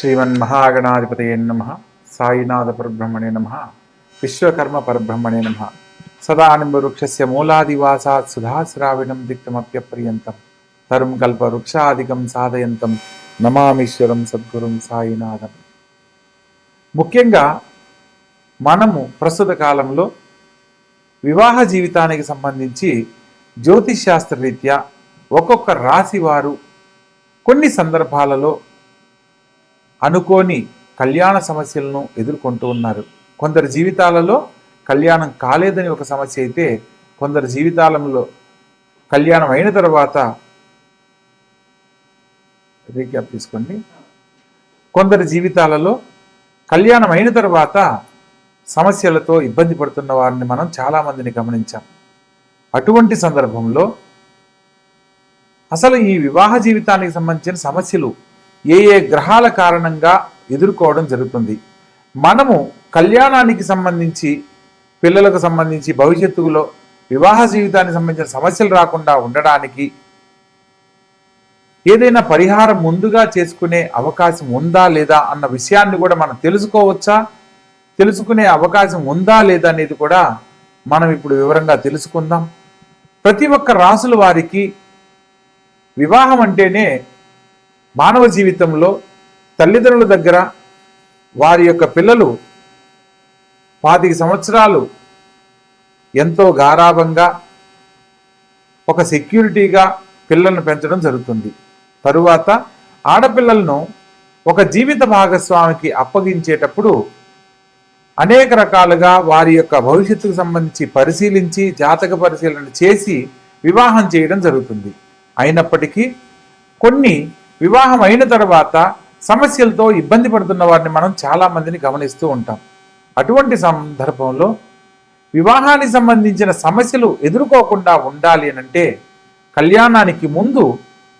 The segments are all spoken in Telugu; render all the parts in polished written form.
శ్రీమన్మహాగణాధిపతయే నమః. సాయినాథ పరబ్రహ్మణే నమః. విశ్వకర్మ పరబ్రహ్మణే నమః. సదానింబవృక్షస్య మూలాదివాసాత్ సుధాశ్రావిణం దిక్తమప్యప్రియంతం తరుం కల్పవృక్షాదికం సాధయంతం నమామీశ్వరం సద్గురుం సాయినాథం. ముఖ్యంగా మనము ప్రస్తుత కాలంలో వివాహ జీవితానికి సంబంధించి జ్యోతిష్ శాస్త్ర రీత్యా ఒక్కొక్క రాశి వారు కొన్ని సందర్భాలలో అనుకోని కళ్యాణ సమస్యలను ఎదుర్కొంటూ ఉన్నారు. కొందరి జీవితాలలో కళ్యాణం కాలేదని ఒక సమస్య అయితే, కొందరి జీవితాలలో కళ్యాణం అయిన తర్వాత రీక్యాప్ తీసుకోండి. కొందరి జీవితాలలో కళ్యాణం అయిన తర్వాత సమస్యలతో ఇబ్బంది పడుతున్న వారిని మనం చాలామందిని గమనించాం. అటువంటి సందర్భంలో అసలు ఈ వివాహ జీవితానికి సంబంధించిన సమస్యలు ఏ ఏ గ్రహాల కారణంగా ఎదుర్కోవడం జరుగుతుంది, మనము కళ్యాణానికి సంబంధించి పిల్లలకు సంబంధించి భవిష్యత్తులో వివాహ జీవితానికి సంబంధించిన సమస్యలు రాకుండా ఉండడానికి ఏదైనా పరిహారం ముందుగా చేసుకునే అవకాశం ఉందా లేదా అన్న విషయాన్ని కూడా మనం తెలుసుకోవచ్చా, తెలుసుకునే అవకాశం ఉందా లేదా అనేది కూడా మనం ఇప్పుడు వివరంగా తెలుసుకుందాం. ప్రతి ఒక్క రాసుల వారికి వివాహం అంటేనే మానవ జీవితంలో తల్లిదండ్రుల దగ్గర వారి యొక్క పిల్లలు 25 సంవత్సరాలు ఎంతో గారాభంగా ఒక సెక్యూరిటీగా పిల్లలను పెంచడం జరుగుతుంది. తరువాత ఆడపిల్లలను ఒక జీవిత భాగస్వామికి అప్పగించేటప్పుడు అనేక రకాలుగా వారి యొక్క భవిష్యత్తుకు సంబంధించి పరిశీలించి జాతక పరిశీలన చేసి వివాహం చేయడం జరుగుతుంది. అయినప్పటికీ కొన్ని వివాహం అయిన తర్వాత సమస్యలతో ఇబ్బంది పడుతున్న వారిని మనం చాలామందిని గమనిస్తూ ఉంటాం. అటువంటి సందర్భంలో వివాహానికి సంబంధించిన సమస్యలు ఎదుర్కోకుండా ఉండాలి అనంటే కళ్యాణానికి ముందు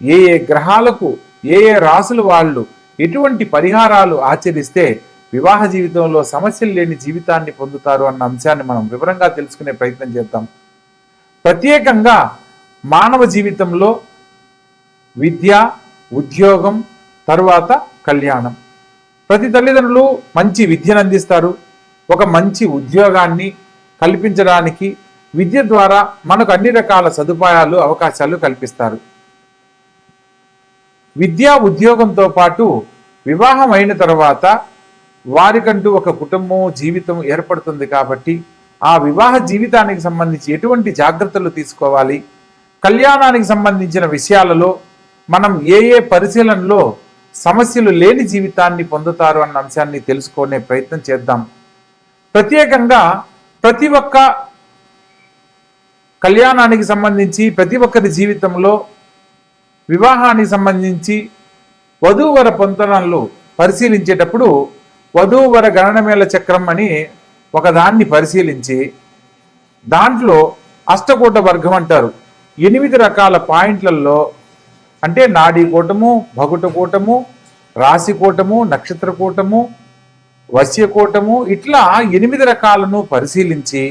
ఏ ఏ గ్రహాలకు ఏ ఏ రాసులు వాళ్ళు ఎటువంటి పరిహారాలు ఆచరిస్తే వివాహ జీవితంలో సమస్యలు లేని జీవితాన్ని పొందుతారు అన్న అంశాన్ని మనం వివరంగా తెలుసుకునే ప్రయత్నం చేద్దాం. ప్రత్యేకంగా మానవ జీవితంలో విద్య, ఉద్యోగం, తరువాత కళ్యాణం. ప్రతి తల్లిదండ్రులు మంచి విద్యను అందిస్తారు. ఒక మంచి ఉద్యోగాన్ని కల్పించడానికి విద్య ద్వారా మనకు అన్ని రకాల సదుపాయాలు అవకాశాలు కల్పిస్తారు. విద్యా ఉద్యోగంతో పాటు వివాహం అయిన తర్వాత వారికంటూ ఒక కుటుంబం జీవితం ఏర్పడుతుంది. కాబట్టి ఆ వివాహ జీవితానికి సంబంధించి ఎటువంటి జాగ్రత్తలు తీసుకోవాలి, కళ్యాణానికి సంబంధించిన విషయాలలో మనం ఏ ఏ పరిశీలనలో సమస్యలు లేని జీవితాన్ని పొందుతారు అన్న అంశాన్ని తెలుసుకునే ప్రయత్నం చేద్దాం. ప్రత్యేకంగా ప్రతి ఒక్క కళ్యాణానికి సంబంధించి ప్రతి ఒక్కరి జీవితంలో వివాహానికి సంబంధించి వధూవర పొంతనలు పరిశీలించేటప్పుడు వధూవర గణనమేళ చక్రం అని ఒకదాన్ని పరిశీలించి దాంట్లో అష్టకూట వర్గం అంటారు. 8 రకాల పాయింట్లలో అంటే నాడీ కూటము, భగుట కూటము, రాశి కూటము, నక్షత్ర కూటము, వశ్య కూటము, ఇట్లా 8 రకాలను పరిశీలించి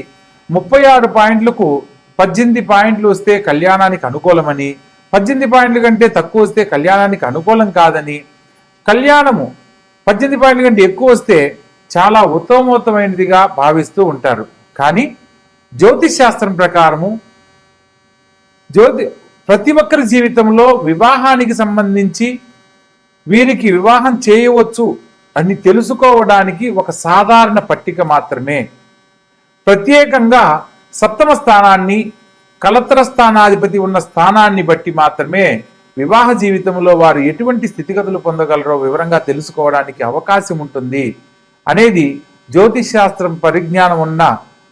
36 పాయింట్లకు 18 పాయింట్లు వస్తే కళ్యాణానికి అనుకూలమని, 18 పాయింట్ల కంటే తక్కువ వస్తే కళ్యాణానికి అనుకూలం కాదని, కళ్యాణము 18 పాయింట్ల కంటే ఎక్కువ వస్తే చాలా ఉత్తమోత్తమైనదిగా భావిస్తూ ఉంటారు. కానీ జ్యోతిష్ శాస్త్రం ప్రకారము ప్రతి ఒక్కరి జీవితంలో వివాహానికి సంబంధించి వీరికి వివాహం చేయవచ్చు అని తెలుసుకోవడానికి ఒక సాధారణ పట్టిక మాత్రమే. ప్రత్యేకంగా సప్తమ స్థానాన్ని, కలత్ర స్థానాధిపతి ఉన్న స్థానాన్ని బట్టి మాత్రమే వివాహ జీవితంలో వారు ఎటువంటి స్థితిగతులు పొందగలరో వివరంగా తెలుసుకోవడానికి అవకాశం ఉంటుంది అనేది జ్యోతిష్ శాస్త్రం పరిజ్ఞానం ఉన్న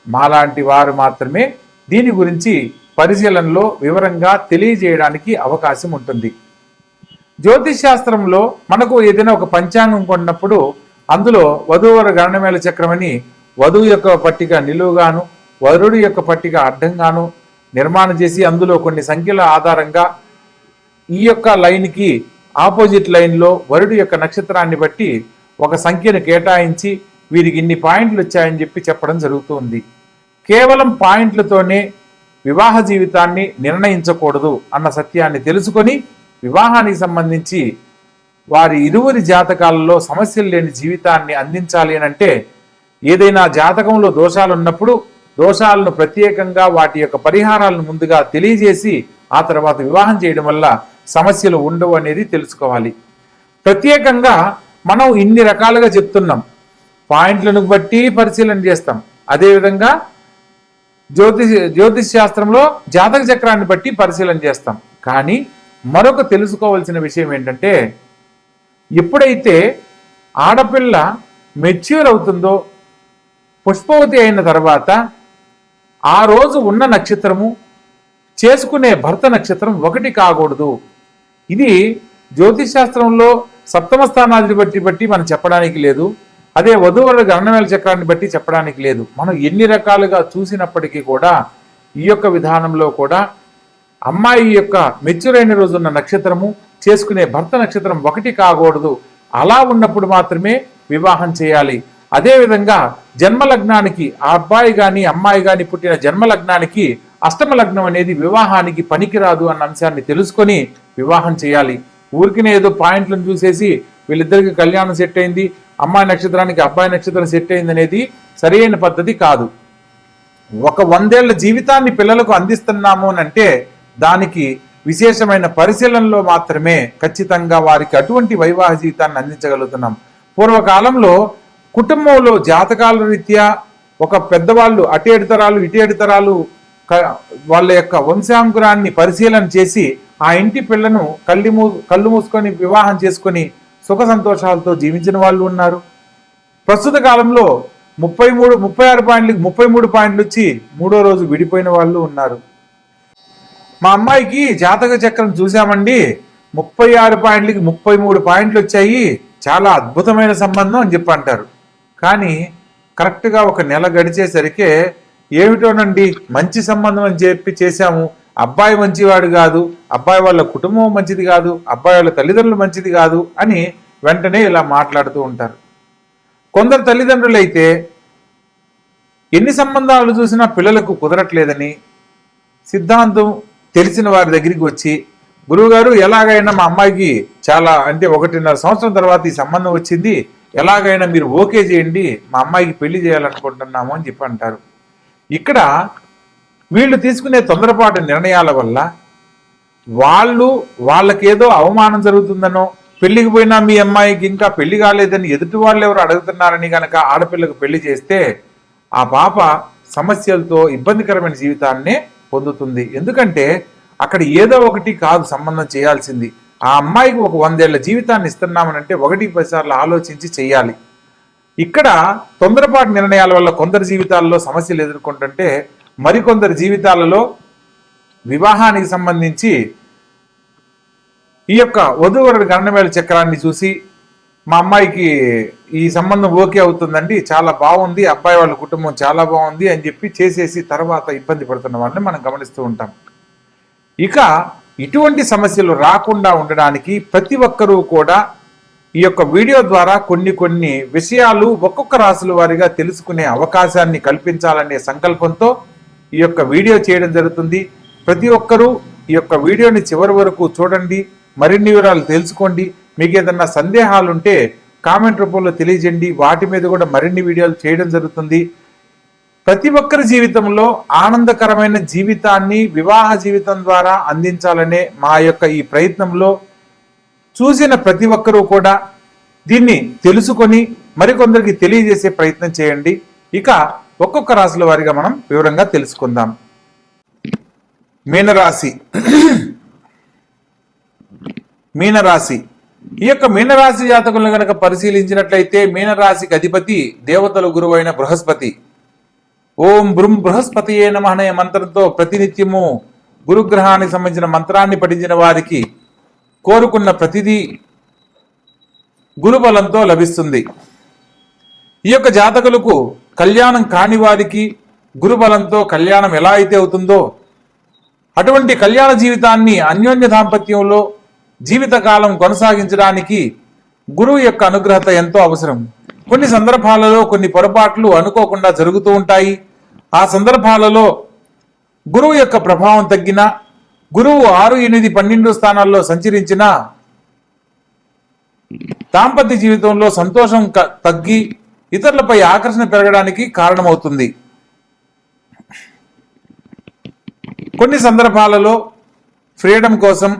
మాలాంటి వారు మాత్రమే దీని గురించి పరిశీలనలో వివరంగా తెలియజేయడానికి అవకాశం ఉంటుంది. జ్యోతిష్ శాస్త్రంలో మనకు ఏదైనా ఒక పంచాంగం కొన్నప్పుడు అందులో వధూవర గణనమేళ చక్రం అని వధువు యొక్క పట్టిక నిలువుగాను వరుడి యొక్క పట్టిక అడ్డంగాను నిర్మాణం చేసి అందులో కొన్ని సంఖ్యల ఆధారంగా ఈ యొక్క లైన్కి ఆపోజిట్ లైన్లో వరుడి యొక్క నక్షత్రాన్ని బట్టి ఒక సంఖ్యను కేటాయించి వీరికి ఇన్ని పాయింట్లు వచ్చాయని చెప్పడం జరుగుతుంది. కేవలం పాయింట్లతోనే వివాహ జీవితాన్ని నిర్ణయించకూడదు అన్న సత్యాన్ని తెలుసుకొని వివాహానికి సంబంధించి వారి ఇరువురి జాతకాలలో సమస్యలు లేని జీవితాన్ని అందించాలి అని అంటే ఏదైనా జాతకంలో దోషాలు ఉన్నప్పుడు దోషాలను ప్రత్యేకంగా వాటి యొక్క పరిహారాలను ముందుగా తెలియజేసి ఆ తర్వాత వివాహం చేయడం వల్ల సమస్యలు ఉండవు అనేది తెలుసుకోవాలి. ప్రత్యేకంగా మనం ఇన్ని రకాలుగా చెప్తున్నాం, పాయింట్లను బట్టి పరిశీలన చేస్తాం. అదేవిధంగా జ్యోతిష్ శాస్త్రంలో జాతక చక్రాన్ని బట్టి పరిశీలన చేస్తాం. కానీ మరొక తెలుసుకోవాల్సిన విషయం ఏంటంటే, ఎప్పుడైతే ఆడపిల్ల మెచ్యూర్ అవుతుందో, పుష్పవతి అయిన తర్వాత ఆ రోజు ఉన్న నక్షత్రము చేసుకునే భర్త నక్షత్రం ఒకటి కాకూడదు. ఇది జ్యోతిష్ శాస్త్రంలో సప్తమ స్థానాన్ని బట్టి మనం చెప్పడానికి లేదు. అదే వధూవరుల గణనవేల చక్రాన్ని బట్టి చెప్పడానికి లేదు. మనం ఎన్ని రకాలుగా చూసినప్పటికీ కూడా ఈ యొక్క విధానంలో కూడా అమ్మాయి యొక్క మెచ్యూర్ అయిన రోజున్న నక్షత్రము చేసుకునే భర్త నక్షత్రం ఒకటి కాకూడదు. అలా ఉన్నప్పుడు మాత్రమే వివాహం చేయాలి. అదేవిధంగా జన్మలగ్నానికి ఆ అబ్బాయి కానీ అమ్మాయి కానీ పుట్టిన జన్మలగ్నానికి అష్టమ లగ్నం అనేది వివాహానికి పనికిరాదు అన్న అంశాన్ని తెలుసుకొని వివాహం చేయాలి. ఊరికినే ఏదో పాయింట్లను చూసేసి వీళ్ళిద్దరికి కళ్యాణం సెట్ అయింది, అమ్మాయి నక్షత్రానికి అబ్బాయి నక్షత్రం సెట్ అయింది అనేది సరైన పద్ధతి కాదు. ఒక 100 ఏళ్ల జీవితాన్ని పిల్లలకు అందిస్తున్నాము అని అంటే దానికి విశేషమైన పరిశీలనలో మాత్రమే ఖచ్చితంగా వారికి అటువంటి వైవాహిక జీవితాన్ని అందించగలుగుతున్నాం. పూర్వకాలంలో కుటుంబంలో జాతకాల రీత్యా ఒక పెద్దవాళ్ళు అటు 7 తరాలు ఇటు 7 తరాలు వాళ్ళ యొక్క వంశాంకురాన్ని పరిశీలన చేసి ఆ ఇంటి పిల్లను కళ్ళు మూసుకొని వివాహం చేసుకొని సుఖ సంతోషాలతో జీవించిన వాళ్ళు ఉన్నారు. ప్రస్తుత కాలంలో 36 పాయింట్లకి 33 పాయింట్లు వచ్చి 3వ రోజు విడిపోయిన వాళ్ళు ఉన్నారు. మా అమ్మాయికి జాతక చక్రం చూసామండి, 36 పాయింట్లకి 33 పాయింట్లు వచ్చాయి, చాలా అద్భుతమైన సంబంధం అని చెప్పి అంటారు. కానీ కరెక్ట్గా ఒక నెల గడిచేసరికి ఏమిటోనండి మంచి సంబంధం అని చెప్పి చేశాము, అబ్బాయి మంచివాడు కాదు, అబ్బాయి వాళ్ళ కుటుంబం మంచిది కాదు, అబ్బాయి వాళ్ళ తల్లిదండ్రులు మంచిది కాదు అని వెంటనే ఇలా మాట్లాడుతూ ఉంటారు. కొందరు తల్లిదండ్రులు అయితే ఎన్ని సంబంధాలు చూసినా పిల్లలకు కుదరట్లేదని సిద్ధాంతం తెలిసిన వారి దగ్గరికి వచ్చి, గురువుగారు ఎలాగైనా మా అమ్మాయికి చాలా అంటే 1.5 సంవత్సరం తర్వాత ఈ సంబంధం వచ్చింది, ఎలాగైనా మీరు ఓకే చేయండి, మా అమ్మాయికి పెళ్లి చేయాలనుకుంటున్నాము అని చెప్పి అంటారు. ఇక్కడ వీళ్ళు తీసుకునే తొందరపాటు నిర్ణయాల వల్ల వాళ్ళకేదో అవమానం జరుగుతుందనో, పెళ్లికి పోయినా మీ అమ్మాయికి ఇంకా పెళ్లి కాలేదని ఎదుటి వాళ్ళు ఎవరు అడుగుతున్నారని కనుక ఆడపిల్లకు పెళ్లి చేస్తే ఆ పాప సమస్యలతో ఇబ్బందికరమైన జీవితాన్నే పొందుతుంది. ఎందుకంటే అక్కడ ఏదో ఒకటి కాదు సంబంధం చేయాల్సింది. ఆ అమ్మాయికి ఒక 100 ఏళ్ల జీవితాన్ని ఇస్తున్నామనంటే 1-10 సార్లు ఆలోచించి చెయ్యాలి. ఇక్కడ తొందరపాటు నిర్ణయాల వల్ల కొందరి జీవితాల్లో సమస్యలు ఎదుర్కొంటుంటే మరికొందరి జీవితాలలో వివాహానికి సంబంధించి ఈ యొక్క వధూవరుడి గణనవేల చక్రాన్ని చూసి మా అమ్మాయికి ఈ సంబంధం ఓకే అవుతుందండి, చాలా బాగుంది, అబ్బాయి వాళ్ళ కుటుంబం చాలా బాగుంది అని చెప్పి చేసేసి తర్వాత ఇబ్బంది పడుతున్న వాళ్ళని మనం గమనిస్తూ ఉంటాం. ఇక ఇటువంటి సమస్యలు రాకుండా ఉండడానికి ప్రతి ఒక్కరూ కూడా ఈ యొక్క వీడియో ద్వారా కొన్ని విషయాలు ఒక్కొక్క రాశుల వారిగా తెలుసుకునే అవకాశాన్ని కల్పించాలనే సంకల్పంతో ఈ యొక్క వీడియో చేయడం జరుగుతుంది. ప్రతి ఒక్కరూ ఈ యొక్క వీడియోని చివరి వరకు చూడండి, మరిన్ని వివరాలు తెలుసుకోండి. మీకు ఏదన్నా సందేహాలు ఉంటే కామెంట్ రూపంలో తెలియజేయండి, వాటి మీద కూడా మరిన్ని వీడియోలు చేయడం జరుగుతుంది. ప్రతి ఒక్కరి జీవితంలో ఆనందకరమైన జీవితాన్ని వివాహ జీవితం ద్వారా అందించాలనే మా యొక్క ఈ ప్రయత్నంలో చూసిన ప్రతి ఒక్కరూ కూడా దీన్ని తెలుసుకొని మరికొందరికి తెలియజేసే ప్రయత్నం చేయండి. ఇక ఒక్కొక్క రాశుల వారిగా మనం వివరంగా తెలుసుకుందాం. మీనరాశి. మీనరాశి ఈ యొక్క మీనరాశి జాతకులను గనక పరిశీలించినట్లయితే మీనరాశికి అధిపతి దేవతల గురువైన బృహస్పతి. ఓం బృం బృహస్పతియే నమః అనే మంత్రంతో ప్రతినిత్యము గురుగ్రహానికి సంబంధించిన మంత్రాన్ని పఠించిన వారికి కోరుకున్న ప్రతిదీ గురుబలంతో లభిస్తుంది. ఈ యొక్క జాతకులకు కళ్యాణం కాని వారికి గురుబలంతో కళ్యాణం ఎలా అయితే అవుతుందో అటువంటి కళ్యాణ జీవితాన్ని అన్యోన్య దాంపత్యంలో జీవితకాలం కొనసాగించడానికి గురువు యొక్క అనుగ్రహత ఎంతో అవసరం. కొన్ని సందర్భాలలో కొన్ని పొరపాట్లు అనుకోకుండా జరుగుతూ ఉంటాయి. ఆ సందర్భాలలో గురువు యొక్క ప్రభావం తగ్గిన, గురువు 6, 8, 12 స్థానాల్లో సంచరించిన దాంపత్య జీవితంలో సంతోషం తగ్గి ఇతరులపై ఆకర్షణ పెరగడానికి కారణమవుతుంది. కొన్ని సందర్భాలలో ఫ్రీడమ్ కోసం,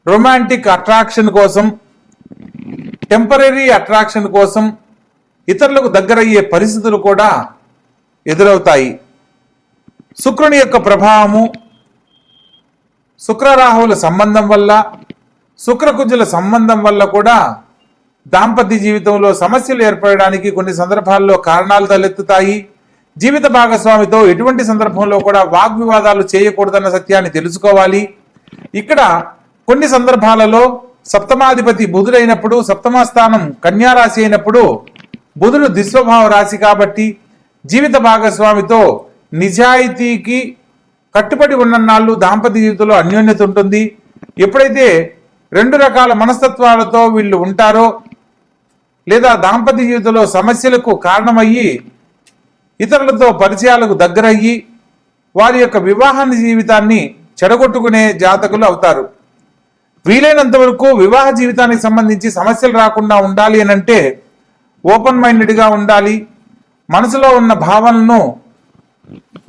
రొమాంటిక్ అట్రాక్షన్ కోసం, టెంపరరీ అట్రాక్షన్ కోసం ఇతరులకు దగ్గరయ్యే పరిస్థితులు కూడా ఎదురవుతాయి. శుక్రుని యొక్క ప్రభావము, శుక్రరాహువుల సంబంధం వల్ల, శుక్రకుజుల సంబంధం వల్ల కూడా దాంపత్య జీవితంలో సమస్యలు ఏర్పడడానికి కొన్ని సందర్భాల్లో కారణాలు తలెత్తుతాయి. జీవిత భాగస్వామితో ఎటువంటి సందర్భంలో కూడా వాగ్వివాదాలు చేయకూడదన్న సత్యాన్ని తెలుసుకోవాలి. ఇక్కడ కొన్ని సందర్భాలలో సప్తమాధిపతి బుధుడైనప్పుడు, సప్తమ స్థానం కన్యారాశి అయినప్పుడు, బుధుడు దిస్వభావ రాశి కాబట్టి జీవిత భాగస్వామితో నిజాయితీకి కట్టుబడి ఉన్నన్నాళ్ళు దాంపత్య జీవితంలో అన్యోన్యత ఉంటుంది. ఎప్పుడైతే రెండు రకాల మనస్తత్వాలతో వీళ్ళు ఉంటారో లేదా దాంపత్య జీవితంలో సమస్యలకు కారణమయ్యి ఇతరులతో పరిచయాలకు దగ్గరయ్యి వారి యొక్క వివాహాన్ని జీవితాన్ని చెడగొట్టుకునే జాతకులు అవుతారు. వీలైనంత వరకు వివాహ జీవితానికి సంబంధించి సమస్యలు రాకుండా ఉండాలి అనంటే ఓపెన్ మైండెడ్గా ఉండాలి. మనసులో ఉన్న భావనలను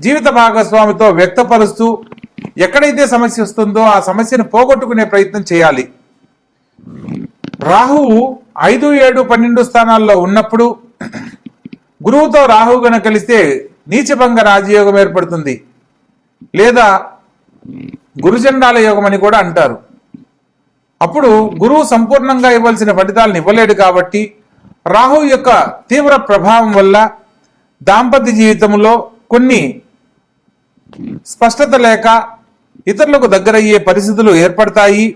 జీవిత భాగస్వామితో వ్యక్తపరుస్తూ ఎక్కడైతే సమస్య వస్తుందో ఆ సమస్యను పోగొట్టుకునే ప్రయత్నం చేయాలి. రాహువు 5, 7, 12 స్థానాల్లో ఉన్నప్పుడు గురువుతో రాహువు గన కలిస్తే నీచభంగ రాజయోగం ఏర్పడుతుంది, లేదా గురుచండాల యోగం అని కూడా అంటారు. అప్పుడు గురువు సంపూర్ణంగా ఇవ్వాల్సిన ఫలితాలను ఇవ్వలేడు కాబట్టి రాహు యొక్క తీవ్ర ప్రభావం వల్ల దాంపత్య జీవితంలో కొన్ని స్పష్టత లేక ఇతరులకు దగ్గరయ్యే పరిస్థితులు ఏర్పడతాయి.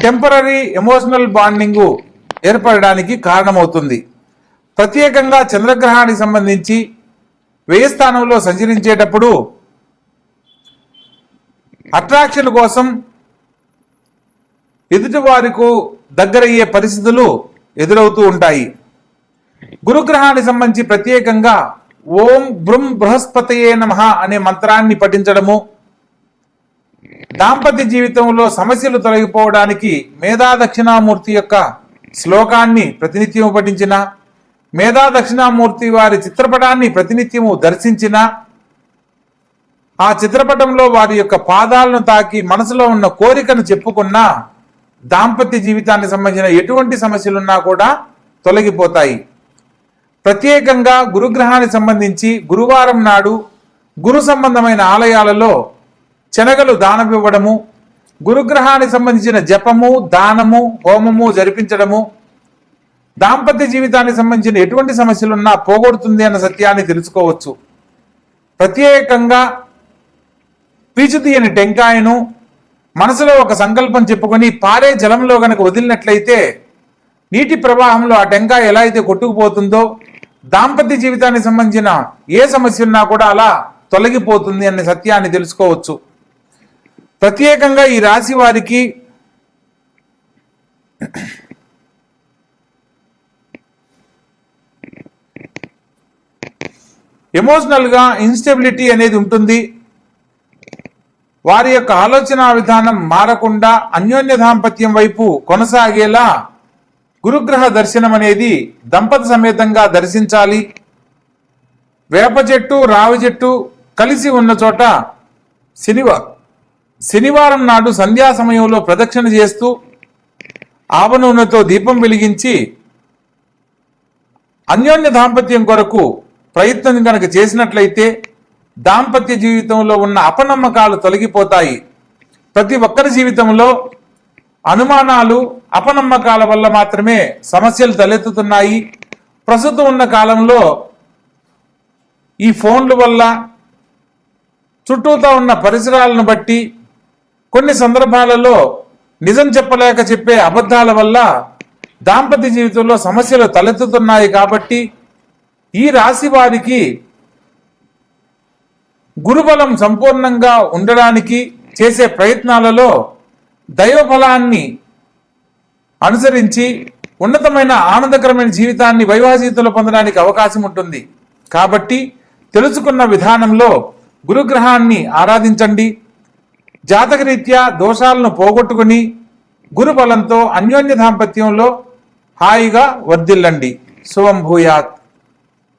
టెంపరరీ ఎమోషనల్ బాండింగ్ ఏర్పడడానికి కారణమవుతుంది. ప్రత్యేకంగా చంద్రగ్రహానికి సంబంధించి వ్యయ స్థానంలో సంచరించేటప్పుడు అట్రాక్షన్ కోసం ఎదుటివారికి దగ్గరయ్యే పరిస్థితులు ఎదురవుతూ ఉంటాయి. గురుగ్రహానికి సంబంధించి ప్రత్యేకంగా ఓం బృం బృహస్పతయే నమః అనే మంత్రాన్ని పఠించడము, దాంపత్య జీవితంలో సమస్యలు తొలగిపోవడానికి మేధా దక్షిణామూర్తి యొక్క శ్లోకాన్ని ప్రతినిత్యము పఠించిన, మేధా దక్షిణామూర్తి వారి చిత్రపటాన్ని ప్రతినిత్యము దర్శించిన, ఆ చిత్రపటంలో వారి యొక్క పాదాలను తాకి మనసులో ఉన్న కోరికను చెప్పుకున్న దాంపత్య జీవితానికి సంబంధించిన ఎటువంటి సమస్యలున్నా కూడా తొలగిపోతాయి. ప్రత్యేకంగా గురుగ్రహానికి సంబంధించి గురువారం నాడు గురు సంబంధమైన ఆలయాలలో శనగలు దానమివ్వడము, గురుగ్రహానికి సంబంధించిన జపము, దానము, హోమము జరిపించడము దాంపత్య జీవితానికి సంబంధించిన ఎటువంటి సమస్యలున్నా పోగొడుతుంది అన్న సత్యాన్ని తెలుసుకోవచ్చు. ప్రత్యేకంగా పీచు తీయని టెంకాయను మనసులో ఒక సంకల్పం చెప్పుకొని పారే జలంలో గనక వదిలినట్లయితే నీటి ప్రవాహంలో ఆ టెంకాయ ఎలా అయితే కొట్టుకుపోతుందో దాంపత్య జీవితానికి సంబంధించిన ఏ సమస్య ఉన్నా కూడా అలా తొలగిపోతుంది అనే సత్యాన్ని తెలుసుకోవచ్చు. ప్రత్యేకంగా ఈ రాశి వారికి ఎమోషనల్గా ఇన్స్టెబిలిటీ అనేది ఉంటుంది. వారి యొక్క ఆలోచన విధానం మారకుండా అన్యోన్య దాంపత్యం వైపు కొనసాగేలా గురుగ్రహ దర్శనం అనేది దంపతి సమేతంగా దర్శించాలి. వేప చెట్టు, రావి చెట్టు కలిసి ఉన్న చోట శనివారం నాడు సంధ్యా సమయంలో ప్రదక్షిణ చేస్తూ ఆవ నూనెతో దీపం వెలిగించి అన్యోన్య దాంపత్యం కొరకు ప్రయత్నం కనుక చేసినట్లయితే దాంపత్య జీవితంలో ఉన్న అపనమ్మకాలు తొలగిపోతాయి. ప్రతి ఒక్కరి జీవితంలో అనుమానాలు, అపనమ్మకాల వల్ల మాత్రమే సమస్యలు తలెత్తుతున్నాయి. ప్రస్తుతం ఉన్న కాలంలో ఈ ఫోన్ల వల్ల, చుట్టూతో ఉన్న పరిసరాలను బట్టి, కొన్ని సందర్భాలలో నిజం చెప్పలేక చెప్పే అబద్ధాల వల్ల దాంపత్య జీవితంలో సమస్యలు తలెత్తుతున్నాయి. కాబట్టి ఈ రాశి వారికి గురుబలం సంపూర్ణంగా ఉండడానికి చేసే ప్రయత్నాలలో దైవఫలాన్ని అనుసరించి ఉన్నతమైన ఆనందకరమైన జీవితాన్ని వైవాహిక జీవితంలో పొందడానికి అవకాశం ఉంటుంది. కాబట్టి తెలుసుకున్న విధానంలో గురుగ్రహాన్ని ఆరాధించండి. జాతకరీత్యా దోషాలను పోగొట్టుకుని గురుబలంతో అన్యోన్య దాంపత్యంలో హాయిగా వర్ధిల్లండి. శుభం భూయాత్.